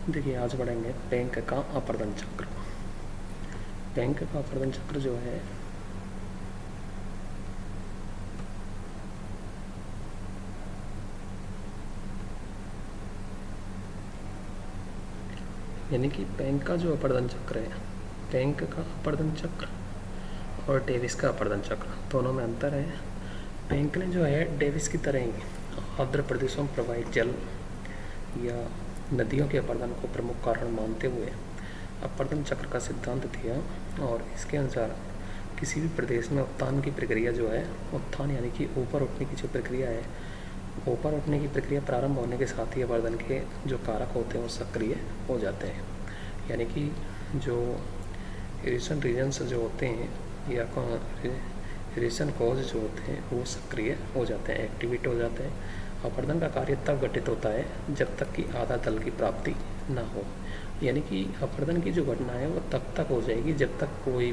देखिए आज पढ़ेंगे बैंक का अपर्दन चक्र। बैंक का अपर्दन चक्र जो है यानी कि बैंक का जो अपर्दन चक्र है, बैंक का अपर्दन चक्र और डेविस का अपर्दन चक्र दोनों में अंतर है। बैंक ने जो है डेविस की तरह ही आर्द्र प्रदेशों में प्रवाहित जल या नदियों के अपर्दन को प्रमुख कारण मानते हुए अपर्दन चक्र का सिद्धांत दिया और इसके अनुसार किसी भी प्रदेश में उत्थान की प्रक्रिया जो है, उत्थान यानी कि ऊपर उठने की जो प्रक्रिया है, ऊपर उठने की प्रक्रिया प्रारंभ होने के साथ ही अपर्दन के जो कारक होते हैं वो सक्रिय हो जाते हैं। यानी कि जो इरिगेशन रीजन्स जो होते हैं या इरिगेशन कॉज जो होते हैं वो सक्रिय हो जाते हैं, एक्टिवेट हो जाते हैं। अपर्दन का कार्य तब घटित होता है जब तक कि आधा तल की प्राप्ति ना हो। यानी कि अपर्दन की जो घटना है वो तब तक हो जाएगी जब तक कोई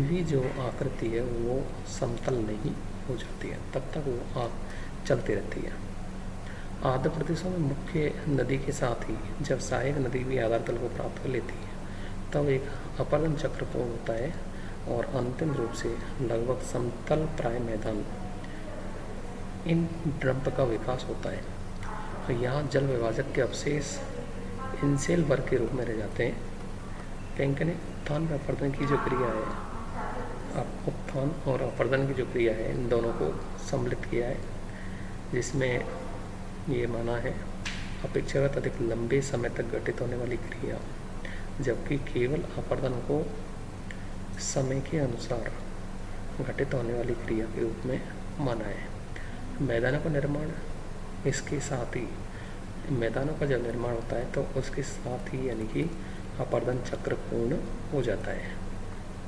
भी जो आकृति है वो समतल नहीं हो जाती है, तब तक वो चलती रहती है। आर्द्र प्रदेशों में मुख्य नदी के साथ ही जब सहायक नदी भी आधार तल को प्राप्त कर लेती है तब एक अपर्दन चक्र पूर्ण होता है और अंतिम रूप से लगभग समतल प्राय मैदान इन ड्रम्प का विकास होता है। तो यहाँ जल विभाजक के अवशेष इनसेल वर्ग के रूप में रह जाते हैं। बैंक ने उत्थान और अपर्दन की जो क्रिया है, उत्थान और अपर्दन की जो क्रिया है, इन दोनों को सम्मिलित किया है, जिसमें ये माना है अपेक्षाकृत अधिक लंबे समय तक घटित होने वाली क्रिया, जबकि केवल अपर्दन को समय के अनुसार घटित होने वाली क्रिया के रूप में माना है। मैदानों का निर्माण, इसके साथ ही मैदानों का जब निर्माण होता है तो उसके साथ ही यानी कि अपर्दन चक्र पूर्ण हो जाता है।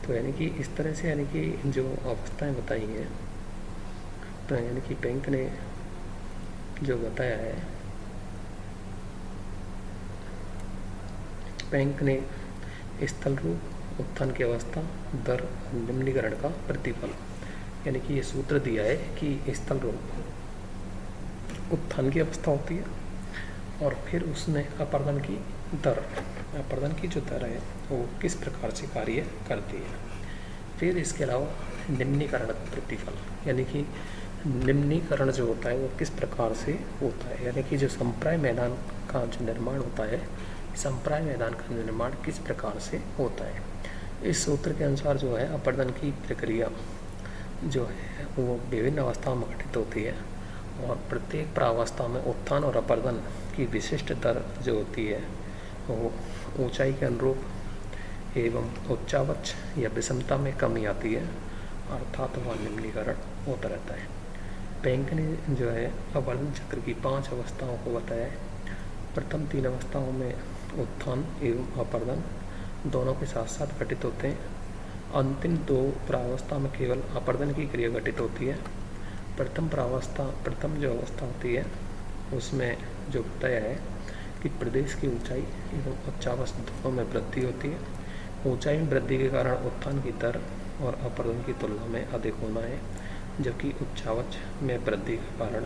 तो यानी कि इस तरह से यानी कि जो अवस्थाएं बताई हैं, तो यानी कि बैंक ने जो बताया है, बैंक ने स्थल रूप, उत्थान की अवस्था, दर, निम्नीकरण का प्रतिफल, यानी कि ये सूत्र दिया है कि स्थल रूप उत्थान की अवस्था होती है और फिर उसमें अपर्दन की दर, अपर्दन की जो दर है वो किस प्रकार से कार्य करती है। फिर इसके अलावा निम्नीकरण प्रतिफल, यानी कि निम्नीकरण जो होता है वो किस प्रकार से होता है, यानी कि जो संप्राय मैदान का जो निर्माण होता है, संप्राय मैदान का निर्माण किस प्रकार से होता है। इस सूत्र के अनुसार जो है अपर्दन की प्रक्रिया जो है वो विभिन्न अवस्थाओं में घटित होती है और प्रत्येक प्रावस्था में उत्थान और अपर्दन की विशिष्ट दर जो होती है वो ऊंचाई के अनुरूप एवं उच्चावच या विषमता में कमी आती है, अर्थात वह निम्नीकरण होता रहता है। बैंक ने जो है अपर्दन चक्र की 5 अवस्थाओं को बताया है। प्रथम 3 अवस्थाओं में उत्थान एवं अपर्दन दोनों के साथ साथ घटित होते हैं। अंतिम 2 प्रावस्था में केवल अपर्दन की क्रिया घटित होती है। प्रथम जो अवस्था होती है उसमें जो बताया है कि प्रदेश की ऊंचाई एवं उच्चावच दोनों में वृद्धि होती है। ऊंचाई में वृद्धि के कारण उत्थान की दर और अपर्दन की तुलना में अधिक होना है, जबकि उच्चावच में वृद्धि के कारण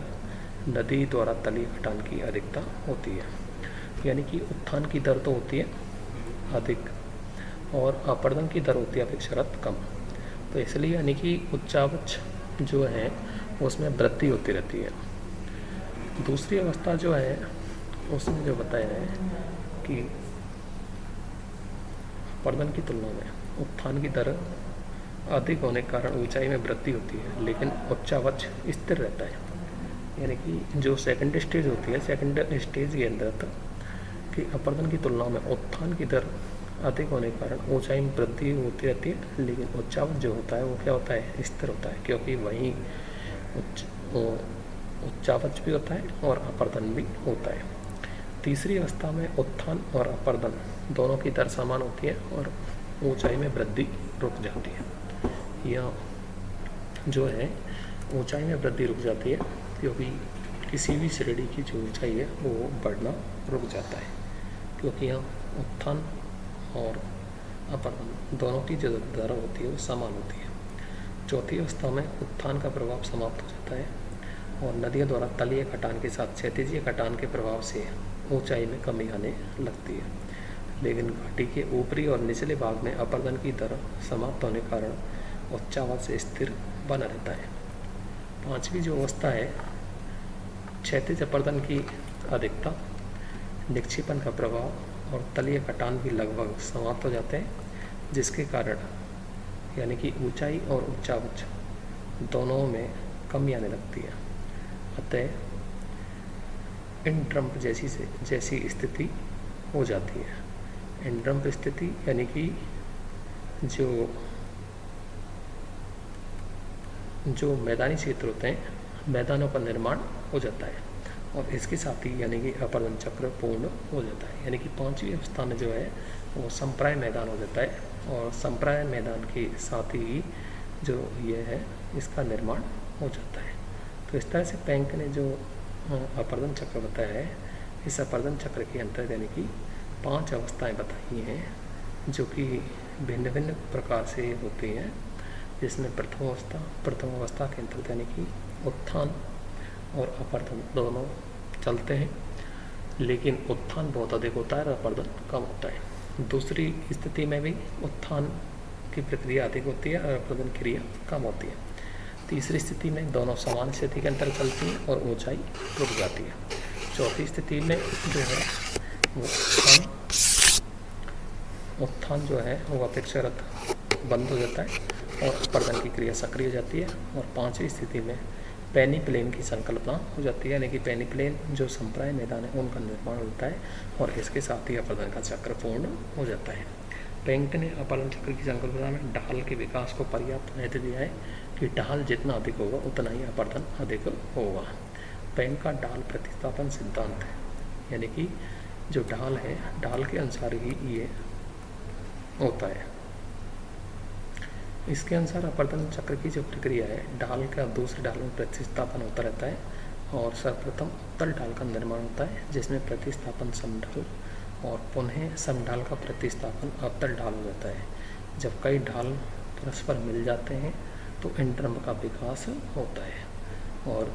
नदी द्वारा तलीय घटान की अधिकता होती है। यानी कि उत्थान की दर तो होती है अधिक और अपर्दन की दर होती है अपेक्षाकृत कम। तो इसलिए यानी कि उच्चावच जो है उसमें वृद्धि होती रहती है। दूसरी अवस्था जो है उसमें जो बताया है कि अपर्दन की तुलना में उत्थान की दर अधिक होने के कारण ऊंचाई में वृद्धि होती है, लेकिन उच्चावच स्थिर रहता है। यानी कि जो सेकंड स्टेज होती है, सेकंड स्टेज के अंदर कि अपर्दन की तुलना में उत्थान की दर अधिक होने के कारण ऊंचाई में वृद्धि होती रहती है, लेकिन उच्चावच जो होता है वो क्या होता है, स्थिर होता है, क्योंकि वहीं उच्चावच भी होता है और अपर्दन भी होता है। तीसरी अवस्था में उत्थान और अपर्दन दोनों की दर समान होती है और ऊंचाई में वृद्धि रुक जाती है। या जो है ऊंचाई में वृद्धि रुक जाती है क्योंकि किसी भी श्रेणी की जो ऊंचाई है वो बढ़ना रुक जाता है, क्योंकि यहाँ उत्थान और अपर्दन दोनों की जो दर होती है वो समान होती है। चौथी अवस्था में उत्थान का प्रभाव समाप्त हो जाता है और नदियों द्वारा तलीय कटान के साथ क्षैतिजीय कटान के प्रभाव से ऊंचाई में कमी आने लगती है, लेकिन घाटी के ऊपरी और निचले भाग में अपर्दन की दर समाप्त होने के कारण उच्चावच स्थिर बना रहता है। पांचवी जो अवस्था है, क्षैतिज अपर्दन की अधिकता, निक्षेपण का प्रभाव और तलीय कटान भी लगभग समाप्त हो जाते हैं, जिसके कारण यानी कि ऊंचाई और उच्चावच दोनों में कमी आने लगती है। अतः इंड्रम्प जैसी स्थिति हो जाती है। इंड्रम्प स्थिति यानी कि जो मैदानी क्षेत्र होते हैं, मैदानों का निर्माण हो जाता है और इसके साथ ही यानी कि अपर्दन चक्र पूर्ण हो जाता है। यानी कि पांचवी अवस्था में जो है वो संप्राय मैदान हो जाता है और संप्राय मैदान के साथ ही जो ये है इसका निर्माण हो जाता है। तो इस तरह से पेंक ने जो अपर्दन चक्र बताया है, इस अपर्दन चक्र के अंतर्गत यानी कि 5 अवस्थाएं बताई हैं जो कि भिन्न भिन्न प्रकार से होती हैं, जिसमें प्रथम अवस्था के अंतर्गत यानी कि उत्थान और अपर्दन दोनों चलते हैं, लेकिन उत्थान बहुत अधिक होता है और अपर्दन कम होता है। दूसरी स्थिति में भी उत्थान की प्रक्रिया अधिक होती है और अपर्दन क्रिया कम होती है। तीसरी स्थिति में दोनों समान स्थिति के अंतर चलती हैं और ऊंचाई रुक जाती है। चौथी स्थिति में जो है वो उत्थान जो है वो अपेक्षाकृत बंद हो जाता है और अपर्दन की क्रिया सक्रिय हो जाती है। और पांचवी स्थिति में पेनिप्लेन की संकल्पना हो जाती है, यानी कि पेनिप्लेन जो संप्राय मैदान है उनका निर्माण होता है और इसके साथ ही अपर्दन का चक्र पूर्ण हो जाता है। पेंक ने अपर्दन चक्र की संकल्पना में ढाल के विकास को पर्याप्त महत्व दिया है कि ढाल जितना अधिक होगा उतना ही अपर्दन अधिक होगा। पेंक का ढाल प्रतिस्थापन सिद्धांत है, यानी कि जो ढाल है ढाल के अनुसार ही ये होता है। इसके अनुसार अपर्दन चक्र की जो प्रक्रिया है, ढाल का दूसरे ढाल में प्रतिस्थापन होता रहता है और सर्वप्रथम उत्तल ढाल का निर्माण होता है जिसमें प्रतिस्थापन समढाल और पुनः समढाल का प्रतिस्थापन अवतल ढाल हो जाता है। जब कई ढाल परस्पर मिल जाते हैं तो इंड्रम्प का विकास होता है और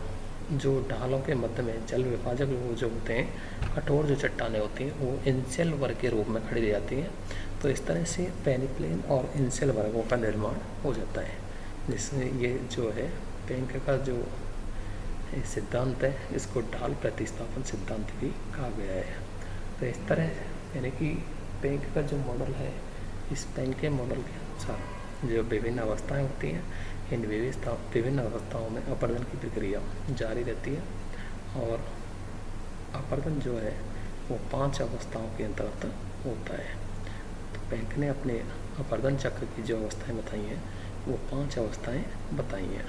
जो ढालों के मध्य में जल विभाजक जो होते हैं, कठोर जो चट्टानें होती हैं वो इंसेल वर्ग के रूप में खड़ी रह जाती हैं। तो इस तरह से पेनिप्लेन और इंसेल वर्गों का निर्माण हो जाता है, जिसमें ये जो है पेंक का जो सिद्धांत है इसको ढाल प्रतिस्थापन सिद्धांत भी कहा गया है। तो इस तरह यानी कि पेंक का जो मॉडल है, इस पेंक के मॉडल के अनुसार जो विभिन्न अवस्थाएं होती हैं, इन विभिन्न अवस्थाओं में अपर्दन की प्रक्रिया जारी रहती है और अपर्दन जो है वो 5 अवस्थाओं के अंतर्गत होता है। तो पेंक ने अपने अपर्दन चक्र की जो अवस्थाएं बताई हैं वो 5 अवस्थाएं बताई हैं।